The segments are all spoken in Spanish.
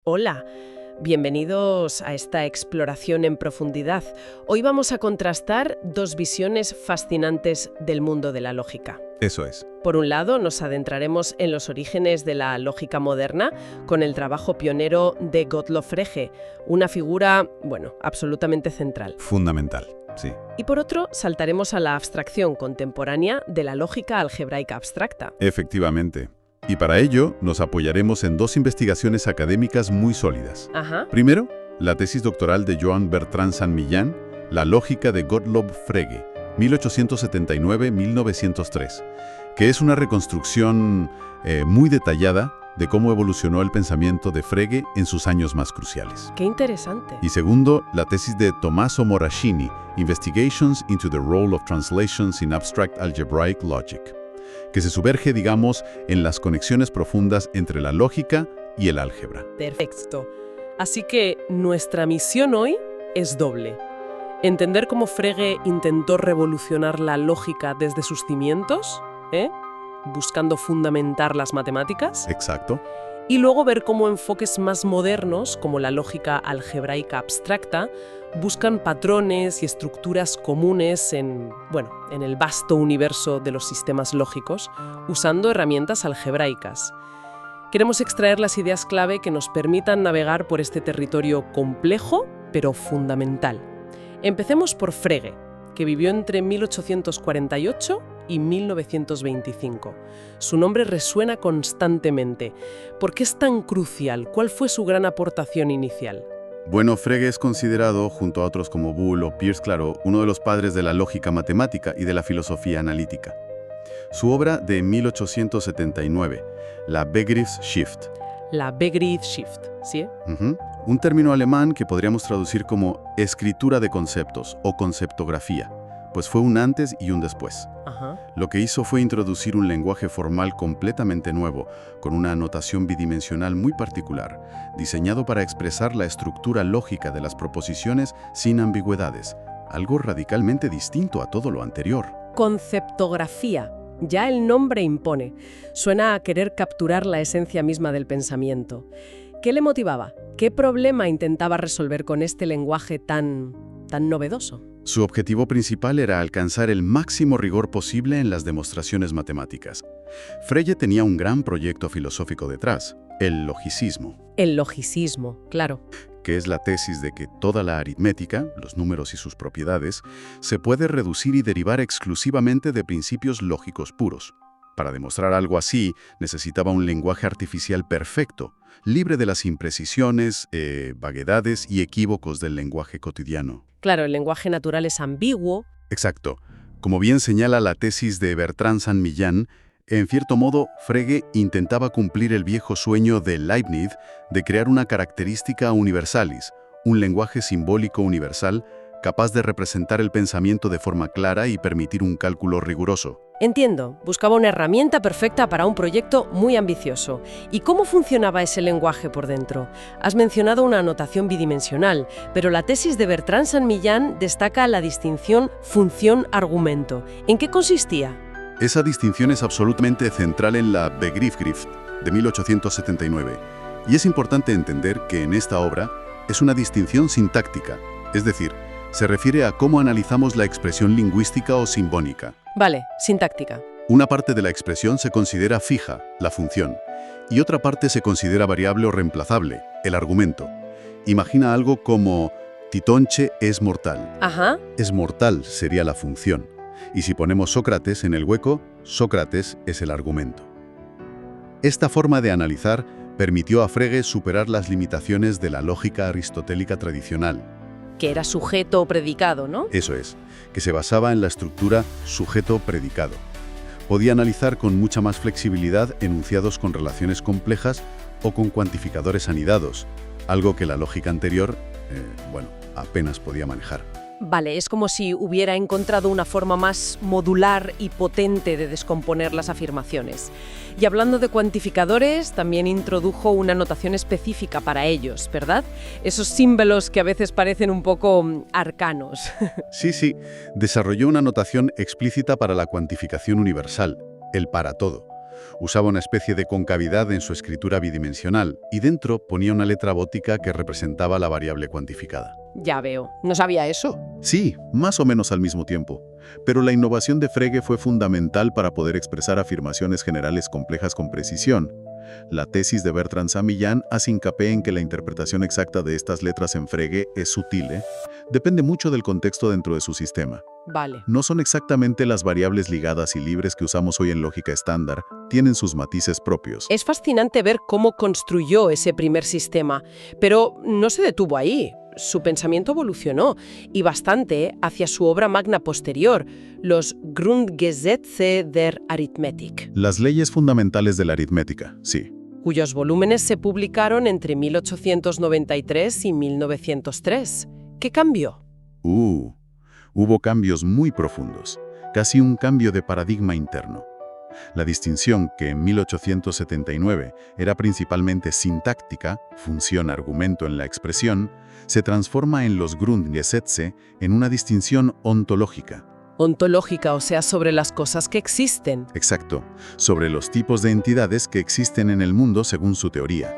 Hola, bienvenidos a esta exploración en profundidad. Hoy vamos a contrastar dos visiones fascinantes del mundo de la lógica. Eso es. Por un lado, nos adentraremos en los orígenes de la lógica moderna con el trabajo pionero de Gottlob Frege, una figura, absolutamente central. Fundamental, sí. Y por otro, saltaremos a la abstracción contemporánea de la lógica algebraica abstracta. Efectivamente. Y para ello nos apoyaremos en dos investigaciones académicas muy sólidas. Ajá. Primero, la tesis doctoral de Joan Bertrand Saint-Millán, La lógica de Gottlob Frege, 1879-1903, que es una reconstrucción muy detallada de cómo evolucionó el pensamiento de Frege en sus años más cruciales. ¡Qué interesante! Y segundo, la tesis de Tommaso Moracchini, Investigations into the Role of Translations in Abstract Algebraic Logic, que se sumerge, digamos, en las conexiones profundas entre la lógica y el álgebra. Perfecto. Así que nuestra misión hoy es doble. Entender cómo Frege intentó revolucionar la lógica desde sus cimientos, buscando fundamentar las matemáticas. Exacto. Y luego ver cómo enfoques más modernos, como la lógica algebraica abstracta, buscan patrones y estructuras comunes en el vasto universo de los sistemas lógicos, usando herramientas algebraicas. Queremos extraer las ideas clave que nos permitan navegar por este territorio complejo, pero fundamental. Empecemos por Frege, que vivió entre 1848 y 1925. Su nombre resuena constantemente. ¿Por qué es tan crucial? ¿Cuál fue su gran aportación inicial? Bueno, Frege es considerado, junto a otros como Boole o Peirce-Clairaut, uno de los padres de la lógica matemática y de la filosofía analítica. Su obra de 1879, la Begriffsschrift. La Begriffsschrift, ¿sí? Un término alemán que podríamos traducir como escritura de conceptos o conceptografía, pues fue un antes y un después. Ajá. Lo que hizo fue introducir un lenguaje formal completamente nuevo, con una notación bidimensional muy particular, diseñado para expresar la estructura lógica de las proposiciones sin ambigüedades, algo radicalmente distinto a todo lo anterior. Conceptografía. Ya el nombre impone. Suena a querer capturar la esencia misma del pensamiento. ¿Qué le motivaba? ¿Qué problema intentaba resolver con este lenguaje tan novedoso? Su objetivo principal era alcanzar el máximo rigor posible en las demostraciones matemáticas. Frege tenía un gran proyecto filosófico detrás, el logicismo. El logicismo, claro. Que es la tesis de que toda la aritmética, los números y sus propiedades, se puede reducir y derivar exclusivamente de principios lógicos puros. Para demostrar algo así, necesitaba un lenguaje artificial perfecto, libre de las imprecisiones, vaguedades y equívocos del lenguaje cotidiano. Claro, el lenguaje natural es ambiguo. Exacto. Como bien señala la tesis de Bertrand Saint-Millán, en cierto modo, Frege intentaba cumplir el viejo sueño de Leibniz de crear una característica universalis, un lenguaje simbólico universal capaz de representar el pensamiento de forma clara y permitir un cálculo riguroso. Entiendo, buscaba una herramienta perfecta para un proyecto muy ambicioso. ¿Y cómo funcionaba ese lenguaje por dentro? Has mencionado una notación bidimensional, pero la tesis de Bertrand Saint-Millán destaca la distinción función-argumento. ¿En qué consistía? Esa distinción es absolutamente central en la Begriffsschrift de 1879, y es importante entender que en esta obra es una distinción sintáctica, es decir, se refiere a cómo analizamos la expresión lingüística o simbónica. Vale, sintáctica. Una parte de la expresión se considera fija, la función, y otra parte se considera variable o reemplazable, el argumento. Imagina algo como Titonche es mortal. Ajá. Es mortal sería la función. Y si ponemos Sócrates en el hueco, Sócrates es el argumento. Esta forma de analizar permitió a Frege superar las limitaciones de la lógica aristotélica tradicional. Que era sujeto o predicado, ¿no? Eso es, que se basaba en la estructura sujeto-predicado. Podía analizar con mucha más flexibilidad enunciados con relaciones complejas o con cuantificadores anidados, algo que la lógica anterior, apenas podía manejar. Vale, es como si hubiera encontrado una forma más modular y potente de descomponer las afirmaciones. Y hablando de cuantificadores, también introdujo una notación específica para ellos, ¿verdad? Esos símbolos que a veces parecen un poco arcanos. Sí, desarrolló una notación explícita para la cuantificación universal, el para todo. Usaba una especie de concavidad en su escritura bidimensional y dentro ponía una letra gótica que representaba la variable cuantificada. Ya veo. ¿No sabía eso? Sí, más o menos al mismo tiempo. Pero la innovación de Frege fue fundamental para poder expresar afirmaciones generales complejas con precisión. La tesis de Bertrand Saint-Millán hace hincapié en que la interpretación exacta de estas letras en Frege es sutil, depende mucho del contexto dentro de su sistema. Vale. No son exactamente las variables ligadas y libres que usamos hoy en lógica estándar, tienen sus matices propios. Es fascinante ver cómo construyó ese primer sistema, pero no se detuvo ahí. Su pensamiento evolucionó, y bastante, hacia su obra magna posterior, los Grundgesetze der Arithmetik. Las leyes fundamentales de la aritmética, sí. Cuyos volúmenes se publicaron entre 1893 y 1903. ¿Qué cambió? Hubo cambios muy profundos, casi un cambio de paradigma interno. La distinción, que en 1879 era principalmente sintáctica, función-argumento en la expresión, se transforma en los Grundgesetze en una distinción ontológica. Ontológica, o sea, sobre las cosas que existen. Exacto, sobre los tipos de entidades que existen en el mundo según su teoría.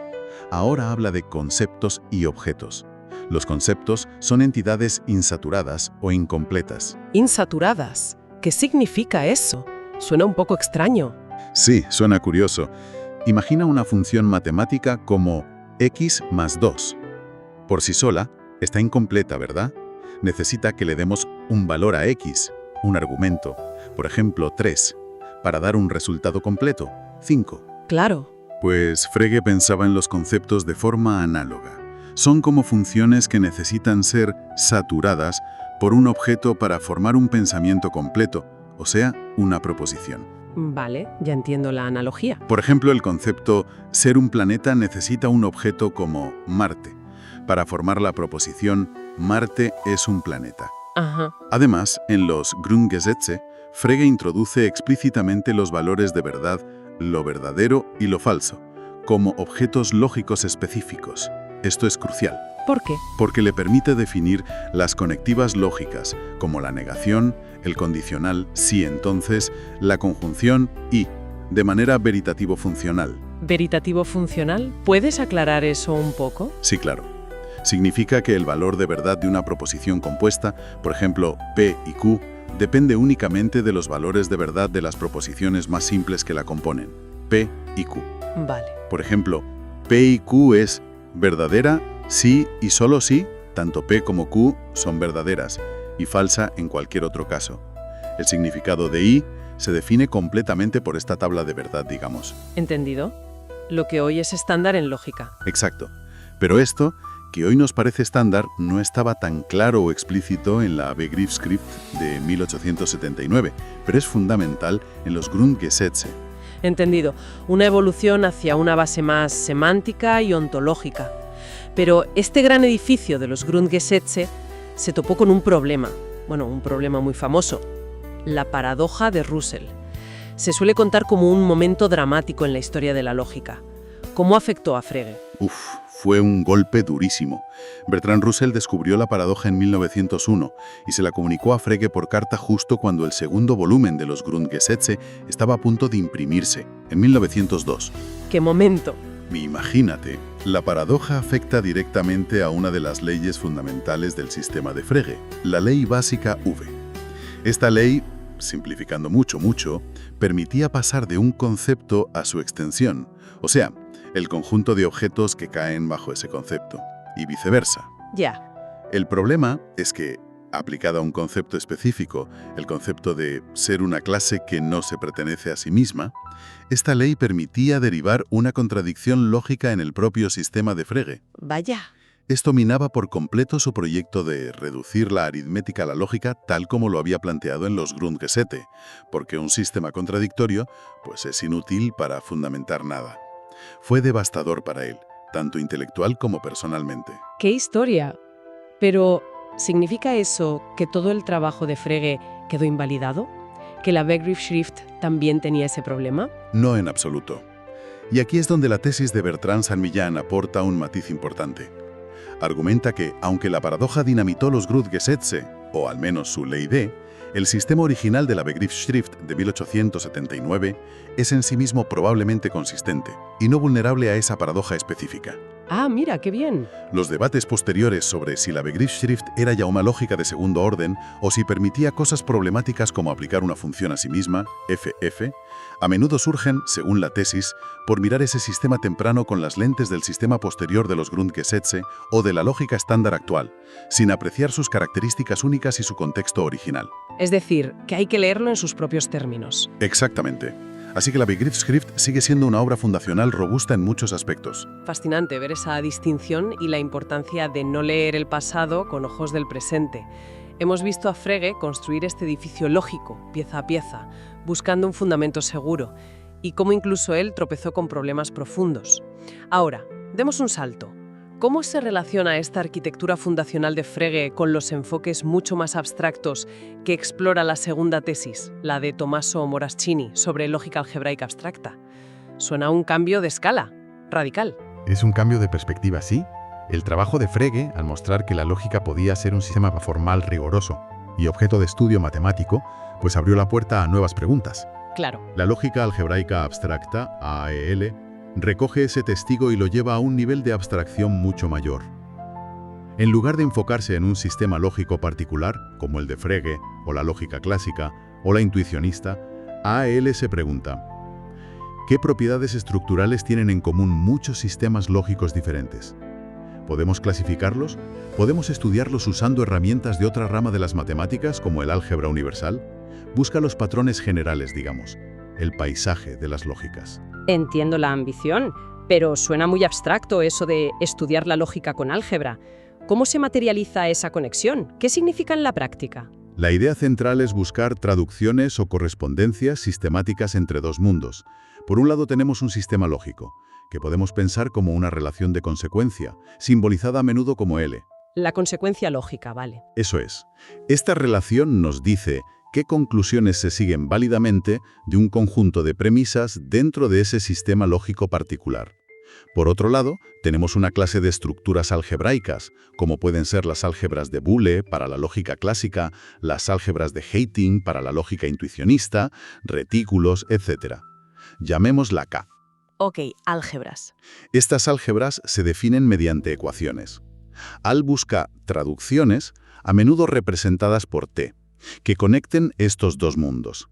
Ahora habla de conceptos y objetos. Los conceptos son entidades insaturadas o incompletas. Insaturadas. ¿Qué significa eso? Suena un poco extraño. Sí, suena curioso. Imagina una función matemática como x más 2. Por sí sola, está incompleta, ¿verdad? Necesita que le demos un valor a x, un argumento, por ejemplo 3, para dar un resultado completo, 5. Claro. Pues Frege pensaba en los conceptos de forma análoga. Son como funciones que necesitan ser saturadas por un objeto para formar un pensamiento completo, o sea, una proposición. Vale, ya entiendo la analogía. Por ejemplo, el concepto ser un planeta necesita un objeto como Marte, para formar la proposición Marte es un planeta. Ajá. Además, en los Grundgesetze, Frege introduce explícitamente los valores de verdad, lo verdadero y lo falso, como objetos lógicos específicos. Esto es crucial. ¿Por qué? Porque le permite definir las conectivas lógicas, como la negación, el condicional, sí entonces, la conjunción y, de manera veritativo-funcional. ¿Veritativo-funcional? ¿Puedes aclarar eso un poco? Sí, claro. Significa que el valor de verdad de una proposición compuesta, por ejemplo, P y Q, depende únicamente de los valores de verdad de las proposiciones más simples que la componen, P y Q. Vale. Por ejemplo, P y Q es verdadera, sí y solo sí, tanto P como Q son verdaderas, y falsa en cualquier otro caso. El significado de I se define completamente por esta tabla de verdad, digamos. ¿Entendido? Lo que hoy es estándar en lógica. Exacto. Pero esto, que hoy nos parece estándar, no estaba tan claro o explícito en la Begriffsschrift de 1879, pero es fundamental en los Grundgesetze. Entendido. Una evolución hacia una base más semántica y ontológica. Pero este gran edificio de los Grundgesetze se topó con un problema. Bueno, un problema muy famoso. La paradoja de Russell. Se suele contar como un momento dramático en la historia de la lógica. ¿Cómo afectó a Frege? Fue un golpe durísimo. Bertrand Russell descubrió la paradoja en 1901 y se la comunicó a Frege por carta justo cuando el segundo volumen de los Grundgesetze estaba a punto de imprimirse, en 1902. ¡Qué momento! Imagínate, la paradoja afecta directamente a una de las leyes fundamentales del sistema de Frege, la ley básica V. Esta ley, simplificando mucho, permitía pasar de un concepto a su extensión, o sea, el conjunto de objetos que caen bajo ese concepto, y viceversa. Ya. El problema es que, aplicada a un concepto específico, el concepto de ser una clase que no se pertenece a sí misma, esta ley permitía derivar una contradicción lógica en el propio sistema de Frege. Vaya. Esto minaba por completo su proyecto de reducir la aritmética a la lógica tal como lo había planteado en los Grundgesetze, porque un sistema contradictorio pues es inútil para fundamentar nada. Fue devastador para él, tanto intelectual como personalmente. ¡Qué historia! Pero, ¿significa eso que todo el trabajo de Frege quedó invalidado? ¿Que la Begriffsschrift también tenía ese problema? No en absoluto. Y aquí es donde la tesis de Bertrand Saint-Millán aporta un matiz importante. Argumenta que, aunque la paradoja dinamitó los Grundgesetze, o al menos su ley D, El sistema original de la Begriffsschrift de 1879 es en sí mismo probablemente consistente y no vulnerable a esa paradoja específica. Ah, mira, qué bien. Los debates posteriores sobre si la Begriffsschrift era ya una lógica de segundo orden o si permitía cosas problemáticas como aplicar una función a sí misma, FF, a menudo surgen, según la tesis, por mirar ese sistema temprano con las lentes del sistema posterior de los Grundgesetze o de la lógica estándar actual, sin apreciar sus características únicas y su contexto original. Es decir, que hay que leerlo en sus propios términos. Exactamente. Así que la Begriffsschrift sigue siendo una obra fundacional robusta en muchos aspectos. Fascinante ver esa distinción y la importancia de no leer el pasado con ojos del presente. Hemos visto a Frege construir este edificio lógico, pieza a pieza, buscando un fundamento seguro, y cómo incluso él tropezó con problemas profundos. Ahora, demos un salto. ¿Cómo se relaciona esta arquitectura fundacional de Frege con los enfoques mucho más abstractos que explora la segunda tesis, la de Tommaso Moraschini, sobre lógica algebraica abstracta? Suena a un cambio de escala, radical. Es un cambio de perspectiva, sí. El trabajo de Frege, al mostrar que la lógica podía ser un sistema formal riguroso y objeto de estudio matemático, pues abrió la puerta a nuevas preguntas. Claro. La lógica algebraica abstracta, AEL, recoge ese testigo y lo lleva a un nivel de abstracción mucho mayor. En lugar de enfocarse en un sistema lógico particular, como el de Frege, o la lógica clásica, o la intuicionista, AEL se pregunta: ¿qué propiedades estructurales tienen en común muchos sistemas lógicos diferentes? ¿Podemos clasificarlos? ¿Podemos estudiarlos usando herramientas de otra rama de las matemáticas, como el álgebra universal? Busca los patrones generales, digamos, el paisaje de las lógicas. Entiendo la ambición, pero suena muy abstracto eso de estudiar la lógica con álgebra. ¿Cómo se materializa esa conexión? ¿Qué significa en la práctica? La idea central es buscar traducciones o correspondencias sistemáticas entre dos mundos. Por un lado tenemos un sistema lógico, que podemos pensar como una relación de consecuencia, simbolizada a menudo como L. La consecuencia lógica, vale. Eso es. Esta relación nos dice qué conclusiones se siguen válidamente de un conjunto de premisas dentro de ese sistema lógico particular. Por otro lado, tenemos una clase de estructuras algebraicas, como pueden ser las álgebras de Boole para la lógica clásica, las álgebras de Heyting para la lógica intuicionista, retículos, etc. Llamémosla K. Ok, álgebras. Estas álgebras se definen mediante ecuaciones. Al busca traducciones, a menudo representadas por T, que conecten estos dos mundos.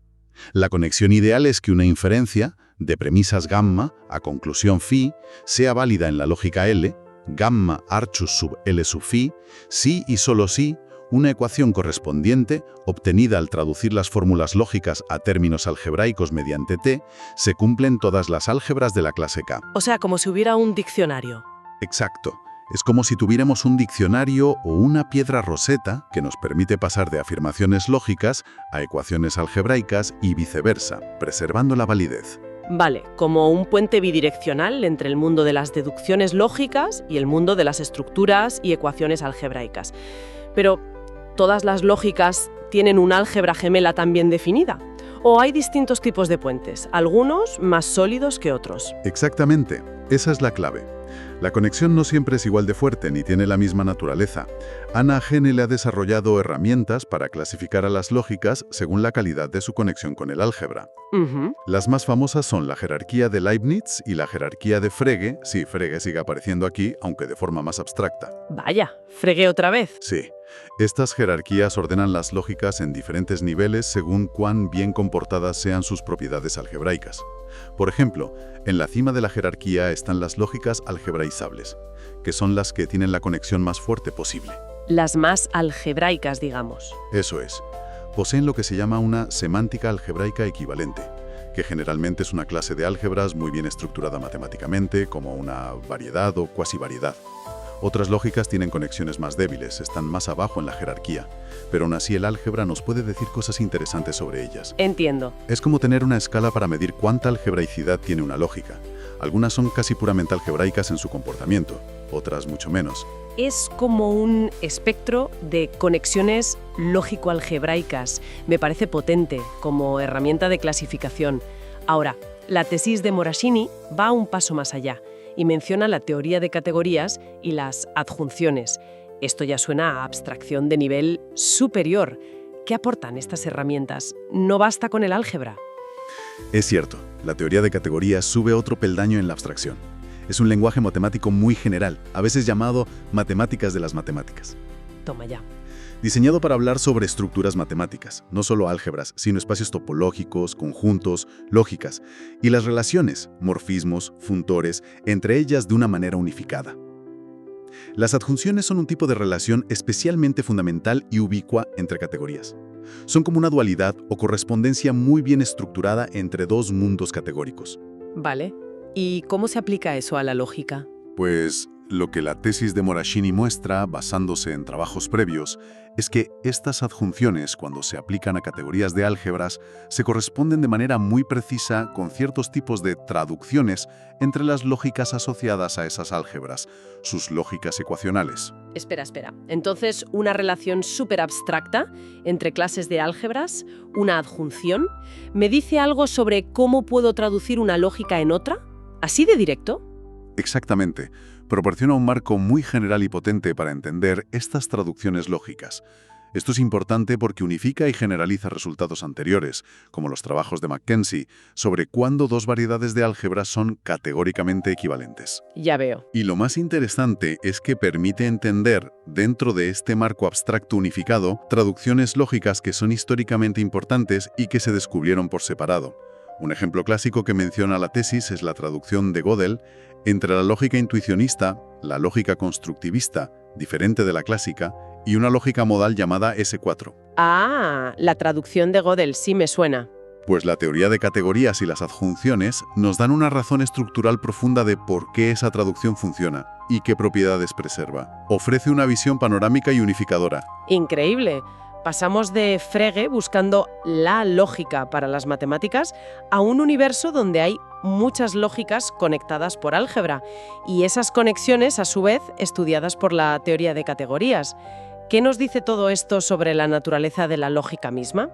La conexión ideal es que una inferencia, de premisas gamma a conclusión phi, sea válida en la lógica L, gamma archus sub L sub phi, si y solo si una ecuación correspondiente, obtenida al traducir las fórmulas lógicas a términos algebraicos mediante T, se cumplen todas las álgebras de la clase K. O sea, como si hubiera un diccionario. Exacto. Es como si tuviéramos un diccionario o una piedra roseta que nos permite pasar de afirmaciones lógicas a ecuaciones algebraicas y viceversa, preservando la validez. Vale, como un puente bidireccional entre el mundo de las deducciones lógicas y el mundo de las estructuras y ecuaciones algebraicas. Pero, ¿todas las lógicas tienen un álgebra gemela también definida? ¿O hay distintos tipos de puentes, algunos más sólidos que otros? Exactamente, esa es la clave. La conexión no siempre es igual de fuerte ni tiene la misma naturaleza. Anna Gene le ha desarrollado herramientas para clasificar a las lógicas según la calidad de su conexión con el álgebra. Las más famosas son la jerarquía de Leibniz y la jerarquía de Frege. Sí, Frege sigue apareciendo aquí, aunque de forma más abstracta. Vaya, Frege otra vez. Sí. Estas jerarquías ordenan las lógicas en diferentes niveles según cuán bien comportadas sean sus propiedades algebraicas. Por ejemplo, en la cima de la jerarquía están las lógicas algebraizables, que son las que tienen la conexión más fuerte posible. Las más algebraicas, digamos. Eso es. Poseen lo que se llama una semántica algebraica equivalente, que generalmente es una clase de álgebras muy bien estructurada matemáticamente, como una variedad o cuasivariedad. Otras lógicas tienen conexiones más débiles, están más abajo en la jerarquía, pero aún así el álgebra nos puede decir cosas interesantes sobre ellas. Entiendo. Es como tener una escala para medir cuánta algebraicidad tiene una lógica. Algunas son casi puramente algebraicas en su comportamiento, otras mucho menos. Es como un espectro de conexiones lógico-algebraicas. Me parece potente como herramienta de clasificación. Ahora, la tesis de Moraschini va un paso más allá y menciona la teoría de categorías y las adjunciones. Esto ya suena a abstracción de nivel superior. ¿Qué aportan estas herramientas? ¿No basta con el álgebra? Es cierto, la teoría de categorías sube otro peldaño en la abstracción. Es un lenguaje matemático muy general, a veces llamado matemáticas de las matemáticas. Toma ya. Diseñado para hablar sobre estructuras matemáticas, no solo álgebras, sino espacios topológicos, conjuntos, lógicas, y las relaciones, morfismos, funtores, entre ellas de una manera unificada. Las adjunciones son un tipo de relación especialmente fundamental y ubicua entre categorías. Son como una dualidad o correspondencia muy bien estructurada entre dos mundos categóricos. Vale. ¿Y cómo se aplica eso a la lógica? Pues lo que la tesis de Morashini muestra, basándose en trabajos previos, es que estas adjunciones, cuando se aplican a categorías de álgebras, se corresponden de manera muy precisa con ciertos tipos de traducciones entre las lógicas asociadas a esas álgebras, sus lógicas ecuacionales. Espera. Entonces, una relación súper abstracta entre clases de álgebras, una adjunción, ¿me dice algo sobre cómo puedo traducir una lógica en otra? ¿Así de directo? Exactamente. Proporciona un marco muy general y potente para entender estas traducciones lógicas. Esto es importante porque unifica y generaliza resultados anteriores, como los trabajos de Mackenzie, sobre cuándo dos variedades de álgebras son categóricamente equivalentes. Ya veo. Y lo más interesante es que permite entender, dentro de este marco abstracto unificado, traducciones lógicas que son históricamente importantes y que se descubrieron por separado. Un ejemplo clásico que menciona la tesis es la traducción de Gödel entre la lógica intuicionista, la lógica constructivista, diferente de la clásica, y una lógica modal llamada S4. Ah, la traducción de Gödel sí me suena. Pues la teoría de categorías y las adjunciones nos dan una razón estructural profunda de por qué esa traducción funciona y qué propiedades preserva. Ofrece una visión panorámica y unificadora. Increíble. Pasamos de Frege buscando la lógica para las matemáticas a un universo donde hay muchas lógicas conectadas por álgebra y esas conexiones, a su vez, estudiadas por la teoría de categorías. ¿Qué nos dice todo esto sobre la naturaleza de la lógica misma?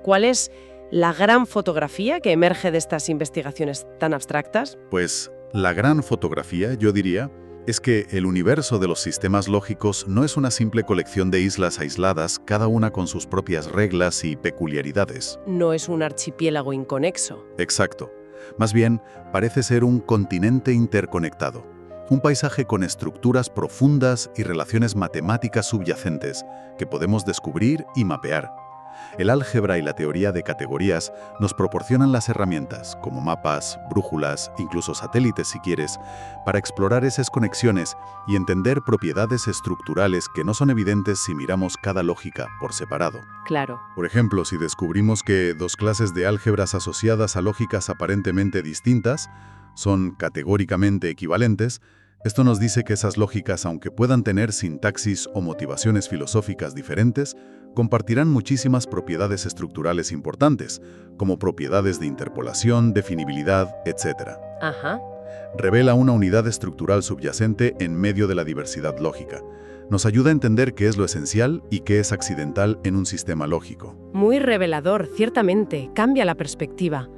¿Cuál es la gran fotografía que emerge de estas investigaciones tan abstractas? Pues la gran fotografía, yo diría, es que el universo de los sistemas lógicos no es una simple colección de islas aisladas, cada una con sus propias reglas y peculiaridades. No es un archipiélago inconexo. Exacto. Más bien, parece ser un continente interconectado. Un paisaje con estructuras profundas y relaciones matemáticas subyacentes que podemos descubrir y mapear. El álgebra y la teoría de categorías nos proporcionan las herramientas, como mapas, brújulas, incluso satélites si quieres, para explorar esas conexiones y entender propiedades estructurales que no son evidentes si miramos cada lógica por separado. Claro. Por ejemplo, si descubrimos que dos clases de álgebras asociadas a lógicas aparentemente distintas son categóricamente equivalentes, esto nos dice que esas lógicas, aunque puedan tener sintaxis o motivaciones filosóficas diferentes, compartirán muchísimas propiedades estructurales importantes, como propiedades de interpolación, definibilidad, etc. Ajá. Revela una unidad estructural subyacente en medio de la diversidad lógica. Nos ayuda a entender qué es lo esencial y qué es accidental en un sistema lógico. Muy revelador, ciertamente. Cambia la perspectiva.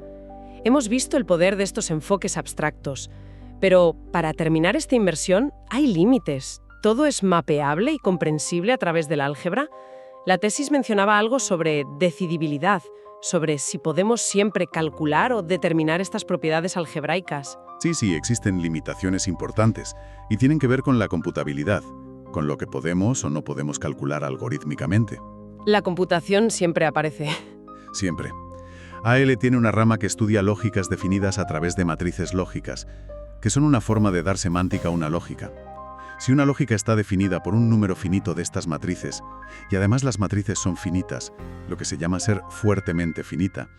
Hemos visto el poder de estos enfoques abstractos. Pero para terminar esta inmersión, hay límites. ¿Todo es mapeable y comprensible a través del álgebra? La tesis mencionaba algo sobre decidibilidad, sobre si podemos siempre calcular o determinar estas propiedades algebraicas. Sí, existen limitaciones importantes y tienen que ver con la computabilidad, con lo que podemos o no podemos calcular algorítmicamente. La computación siempre aparece. Siempre. AL tiene una rama que estudia lógicas definidas a través de matrices lógicas, que son una forma de dar semántica a una lógica. Si una lógica está definida por un número finito de estas matrices, y además las matrices son finitas, lo que se llama ser fuertemente finita,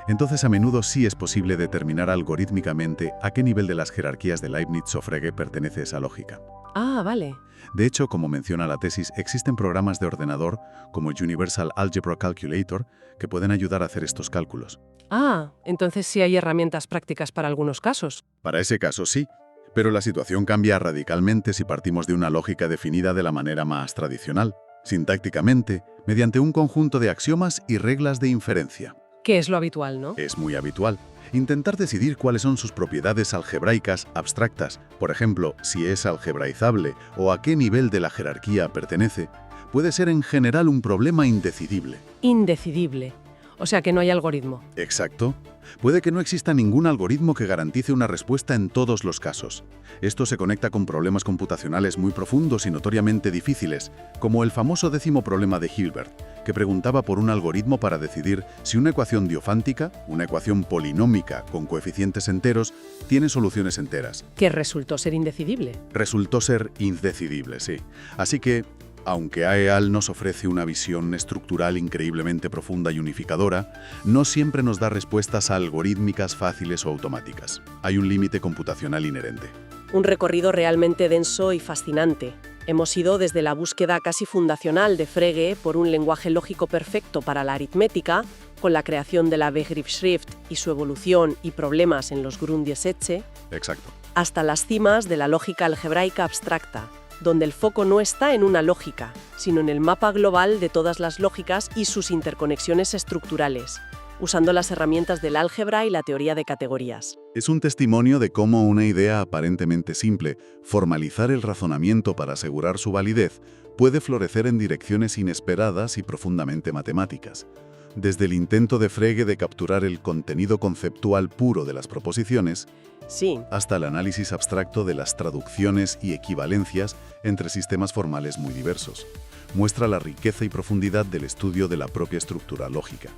entonces a menudo sí es posible determinar algorítmicamente a qué nivel de las jerarquías de Leibniz o Frege pertenece esa lógica. Ah, vale. De hecho, como menciona la tesis, existen programas de ordenador como el Universal Algebra Calculator que pueden ayudar a hacer estos cálculos. Ah, entonces sí hay herramientas prácticas para algunos casos. Para ese caso sí, pero la situación cambia radicalmente si partimos de una lógica definida de la manera más tradicional, sintácticamente, mediante un conjunto de axiomas y reglas de inferencia. Que es lo habitual, ¿no? Es muy habitual. Intentar decidir cuáles son sus propiedades algebraicas abstractas, por ejemplo, si es algebraizable o a qué nivel de la jerarquía pertenece, puede ser en general un problema indecidible. Indecidible. O sea que no hay algoritmo. Exacto. Puede que no exista ningún algoritmo que garantice una respuesta en todos los casos. Esto se conecta con problemas computacionales muy profundos y notoriamente difíciles, como el famoso 10º problema de Hilbert, que preguntaba por un algoritmo para decidir si una ecuación diofántica, una ecuación polinómica con coeficientes enteros, tiene soluciones enteras. Que resultó ser indecidible. Resultó ser indecidible, sí. Así que, aunque AEAL nos ofrece una visión estructural increíblemente profunda y unificadora, no siempre nos da respuestas algorítmicas fáciles o automáticas. Hay un límite computacional inherente. Un recorrido realmente denso y fascinante. Hemos ido desde la búsqueda casi fundacional de Frege por un lenguaje lógico perfecto para la aritmética, con la creación de la Begriffsschrift y su evolución y problemas en los Grundgesetze, Exacto. hasta las cimas de la lógica algebraica abstracta, donde el foco no está en una lógica, sino en el mapa global de todas las lógicas y sus interconexiones estructurales, usando las herramientas del álgebra y la teoría de categorías. Es un testimonio de cómo una idea aparentemente simple, formalizar el razonamiento para asegurar su validez, puede florecer en direcciones inesperadas y profundamente matemáticas. Desde el intento de Frege de capturar el contenido conceptual puro de las proposiciones, Sí, hasta el análisis abstracto de las traducciones y equivalencias entre sistemas formales muy diversos. Muestra la riqueza y profundidad del estudio de la propia estructura lógica.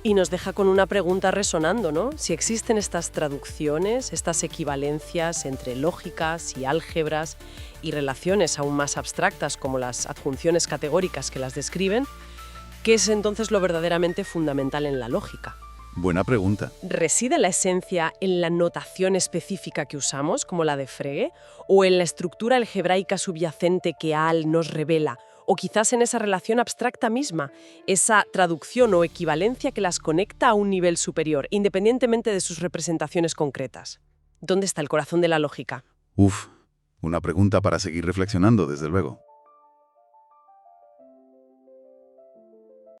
y nos deja con una pregunta resonando, ¿no? Si existen estas traducciones, estas equivalencias entre lógicas y álgebras y relaciones aún más abstractas como las adjunciones categóricas que las describen, ¿qué es entonces lo verdaderamente fundamental en la lógica? Buena pregunta. ¿Reside la esencia en la notación específica que usamos, como la de Frege, o en la estructura algebraica subyacente que AAL nos revela, o quizás en esa relación abstracta misma, esa traducción o equivalencia que las conecta a un nivel superior, independientemente de sus representaciones concretas? ¿Dónde está el corazón de la lógica? Una pregunta para seguir reflexionando, desde luego.